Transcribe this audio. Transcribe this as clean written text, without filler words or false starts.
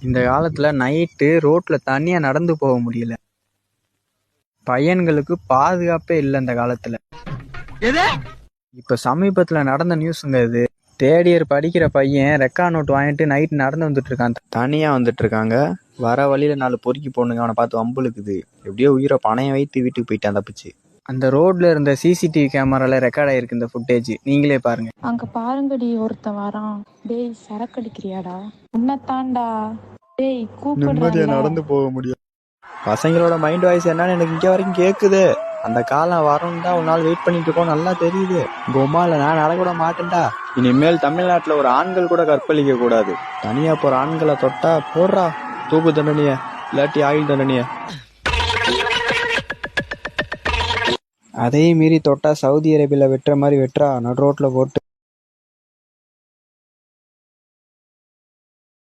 இந்த காலத்துல நைட்டு ரோட்ல தனியா நடந்து போக முடியல. பையன்களுக்கு பாதுகாப்பே இல்லை இந்த காலத்துல. இப்ப சமீபத்துல நடந்த நியூஸுங்க இது. தேர்ட் இயர் படிக்கிற பையன் ரெக்கார்ட் நோட் வாங்கிட்டு நைட் நடந்து வந்துட்டு இருக்கான். தனியா வந்துட்டு இருக்காங்க. வர வழியில 4 பொறுக்கி பொண்ணுங்க அவனை பார்த்து வம்புழுக்குது. எப்படியோ உயிரை பணையம் வைத்து வீட்டுக்கு போயிட்டான் தப்பிச்சு. அந்த ரோட்ல இருந்த சிசிடிவி கேமரால ரெக்கார்ட் ஆயிருக்கு இந்த ஃபுட்டேஜ். நீங்களே பாருங்க. அங்க பாருங்கடி ஒருத்தன் வரான். டேய் சரக்கு அடிக்கிறியாடா? உன்னதான்டா. டேய் கூப்பிடுறா. நடந்து போக முடியும். பசங்களோட மைண்ட் வாய்ஸ் என்னன்னு எனக்கு இங்க வரைக்கும் கேக்குது. அந்த காலம் வரணும் தான் ஒரு நாள் வெயிட் பண்ணிட்டு இருக்கோம். நல்லா தெரியுது. கோமால நான் நடக்க கூட மாட்டேன்டா. இனிமேல் தமிழ்நாட்டுல ஒரு ஆண்கள் கூட கற்பழிக்க கூடாது. தனியா போற ஆண்களை தொட்டா போடுறா தூக்கு தண்டனைய, இல்லாட்டி ஆயுள் தண்டனைய. அதையும் மீறி தொட்டா சவுதி அரேபியால வெட்டுற மாதிரி வெட்டுறா நடு ரோட்ல போட்டு.